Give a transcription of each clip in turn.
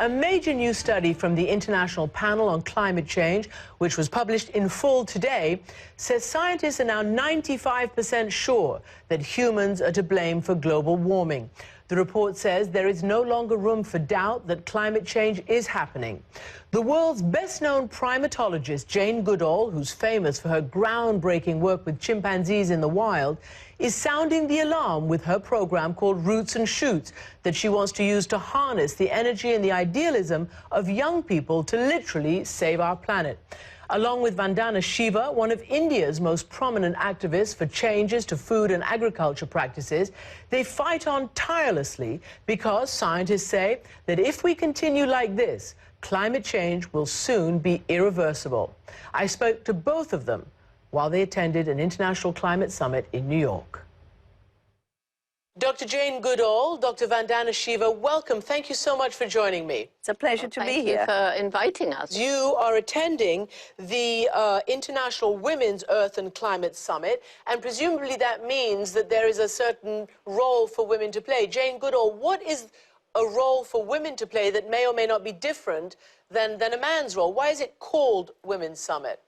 A major new study from the International Panel on Climate Change, which was published in full today, says scientists are now 95% sure that humans are to blame for global warming. The report says there is no longer room for doubt that climate change is happening. The world's best-known primatologist, Jane Goodall, who's famous for her groundbreaking work with chimpanzees in the wild, is sounding the alarm with her program called Roots and Shoots that she wants to use to harness the energy and the idealism of young people to literally save our planet. Along with Vandana Shiva, one of India's most prominent activists for changes to food and agriculture practices, they fight on tirelessly because scientists say that if we continue like this, climate change will soon be irreversible. I spoke to both of them while they attended an international climate summit in New York. Dr. Jane Goodall, Dr. Vandana Shiva, welcome. Thank you so much for joining me. It's a pleasure to be here. Thank you for inviting us. You are attending the International Women's Earth and Climate Summit, and presumably that means that there is a certain role for women to play. Jane Goodall, what is a role for women to play that may or may not be different than a man's role? Why is it called Women's Summit?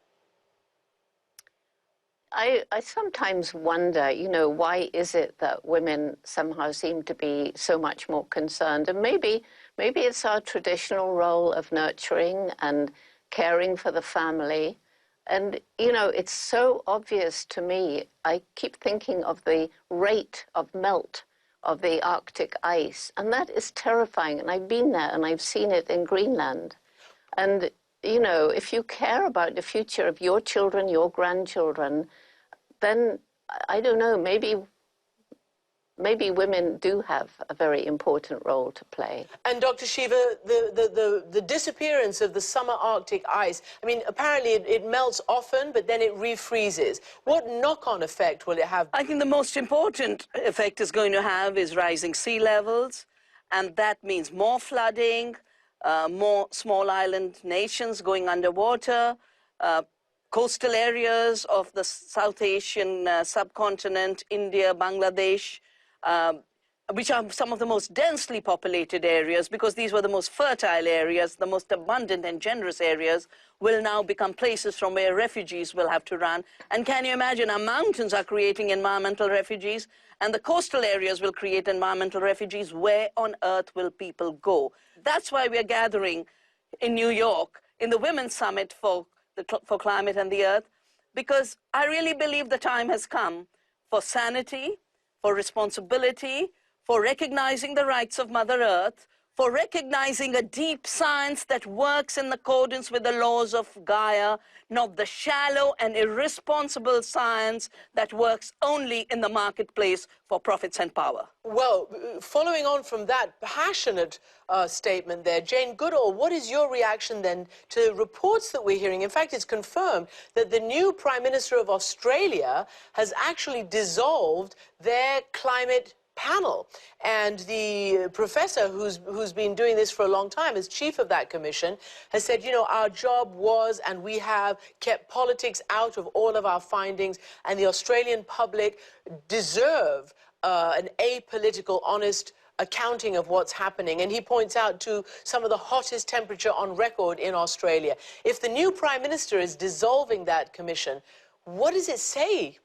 I sometimes wonder, you know, why is it that women somehow seem to be so much more concerned? And maybe it's our traditional role of nurturing and caring for the family. And, you know, it's so obvious to me. I keep thinking of the rate of melt of the Arctic ice, and that is terrifying. And I've been there and I've seen it in Greenland. And you know, if you care about the future of your children, your grandchildren, then, I don't know, maybe women do have a very important role to play. And Dr. Shiva, the disappearance of the summer Arctic ice, I mean, apparently it melts often, but then it refreezes. What knock-on effect will it have? I think the most important effect it's going to have is rising sea levels, and that means more flooding, more small island nations going underwater, coastal areas of the South Asian subcontinent, India, Bangladesh, which are some of the most densely populated areas, because these were the most fertile areas, the most abundant and generous areas, will now become places from where refugees will have to run. And can you imagine, our mountains are creating environmental refugees, and the coastal areas will create environmental refugees. Where on earth will people go? That's why we're gathering in New York in the Women's Summit for Climate and the Earth, because I really believe the time has come for sanity, for responsibility, for recognizing the rights of Mother Earth, for recognizing a deep science that works in accordance with the laws of Gaia, not the shallow and irresponsible science that works only in the marketplace for profits and power. Well, following on from that passionate statement there, Jane Goodall, what is your reaction then to reports that we're hearing? In fact, it's confirmed that the new Prime Minister of Australia has actually dissolved their climate panel, and the professor who's been doing this for a long time as chief of that commission has said, you know, our job was, and we have kept politics out of all of our findings, and the Australian public deserve an apolitical, honest accounting of what's happening. And he points out to some of the hottest temperature on record in Australia. If the new Prime Minister is dissolving that commission, what does it say?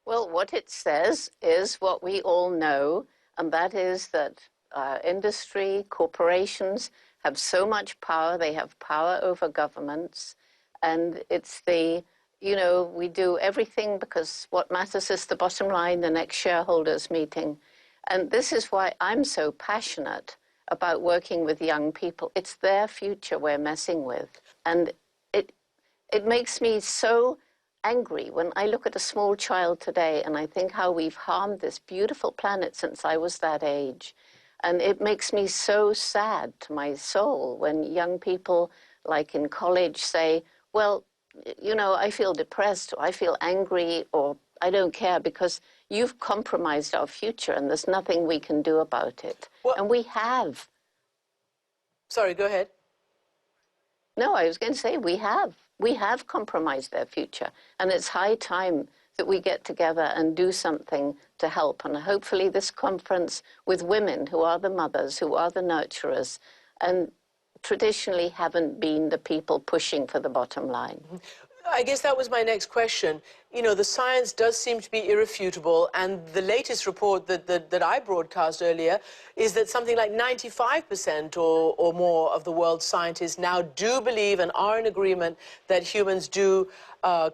Well, what it says is what we all know, and that is that industry, corporations have so much power. They have power over governments, and it's the, you know, we do everything because what matters is the bottom line, the next shareholders meeting. And this is why I'm so passionate about working with young people. It's their future we're messing with. And it makes me so angry when I look at a small child today and I think how we've harmed this beautiful planet since I was that age. And it makes me so sad to my soul when young people, like in college, say, well, you know, I feel depressed, or I feel angry, or I don't care because you've compromised our future and there's nothing we can do about it. Well, and we have. Sorry, go ahead. No, I was going to say we have compromised their future, and it's high time that we get together and do something to help. And hopefully this conference with women who are the mothers, who are the nurturers, and traditionally haven't been the people pushing for the bottom line. I guess that was my next question. You know, the science does seem to be irrefutable, and the latest report that I broadcast earlier is that something like 95% or more of the world's scientists now do believe and are in agreement that humans do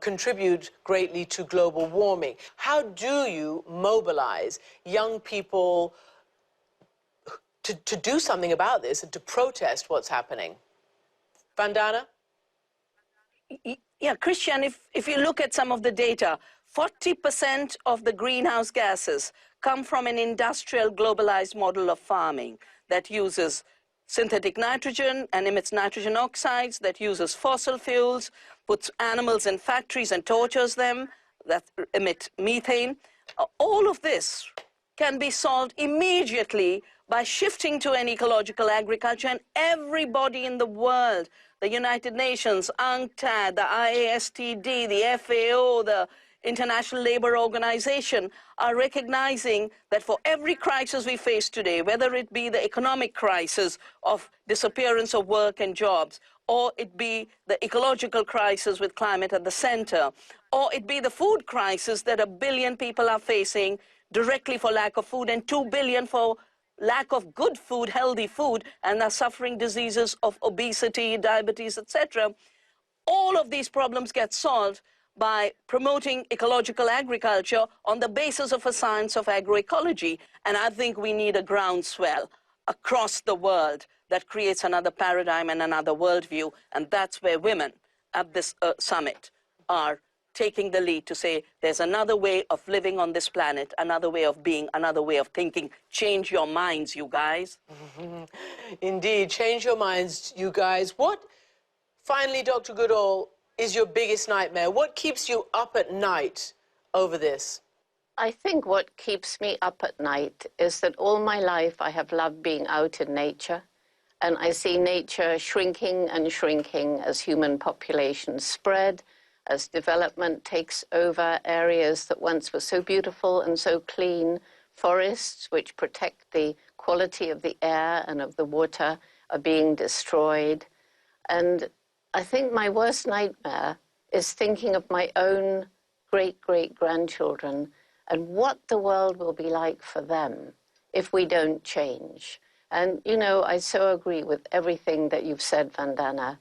contribute greatly to global warming. How do you mobilize young people to do something about this and to protest what's happening? Vandana? Yeah, Christian, if you look at some of the data, 40% of the greenhouse gases come from an industrial globalized model of farming that uses synthetic nitrogen and emits nitrogen oxides, that uses fossil fuels, puts animals in factories and tortures them, that emit methane. All of this can be solved immediately by shifting to an ecological agriculture, and everybody in the world, the United Nations, UNCTAD, the IASTD, the FAO, the International Labour Organization, are recognizing that for every crisis we face today, whether it be the economic crisis of disappearance of work and jobs, or it be the ecological crisis with climate at the center, or it be the food crisis that 1 billion people are facing directly for lack of food, and 2 billion for lack of good food, healthy food, and are suffering diseases of obesity, diabetes, etc. All of these problems get solved by promoting ecological agriculture on the basis of a science of agroecology. And I think we need a groundswell across the world that creates another paradigm and another worldview. And that's where women at this summit are taking the lead to say there's another way of living on this planet, another way of being, another way of thinking. Change your minds, you guys. Indeed, change your minds, you guys. What, finally, Dr. Goodall, is your biggest nightmare? What keeps you up at night over this? I think what keeps me up at night is that all my life I have loved being out in nature, and I see nature shrinking and shrinking as human populations spread, as development takes over areas that once were so beautiful and so clean. Forests, which protect the quality of the air and of the water, are being destroyed. And I think my worst nightmare is thinking of my own great-great-grandchildren and what the world will be like for them if we don't change. And, you know, I so agree with everything that you've said, Vandana.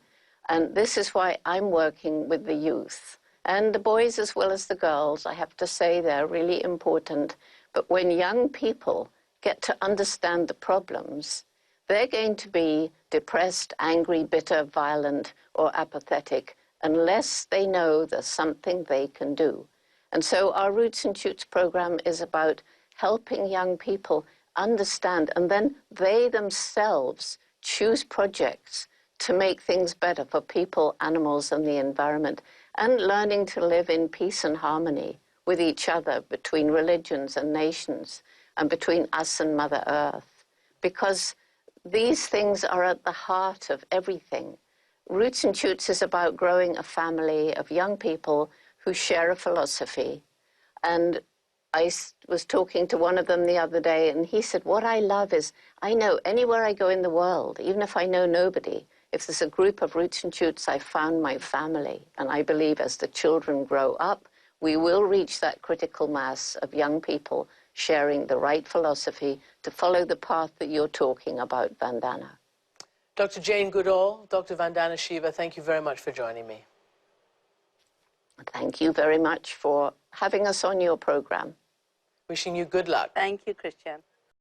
And this is why I'm working with the youth. And the boys as well as the girls, I have to say they're really important. But when young people get to understand the problems, they're going to be depressed, angry, bitter, violent, or apathetic unless they know there's something they can do. And so our Roots and Shoots program is about helping young people understand, and then they themselves choose projects to make things better for people, animals, and the environment, and learning to live in peace and harmony with each other, between religions and nations, and between us and Mother Earth. Because these things are at the heart of everything. Roots and Shoots is about growing a family of young people who share a philosophy. And I was talking to one of them the other day, and he said, what I love is, I know anywhere I go in the world, even if I know nobody, if there's a group of Roots and Shoots, I found my family. And I believe as the children grow up, we will reach that critical mass of young people sharing the right philosophy to follow the path that you're talking about, Vandana. Dr. Jane Goodall, Dr. Vandana Shiva, thank you very much for joining me. Thank you very much for having us on your program. Wishing you good luck. Thank you, Christian.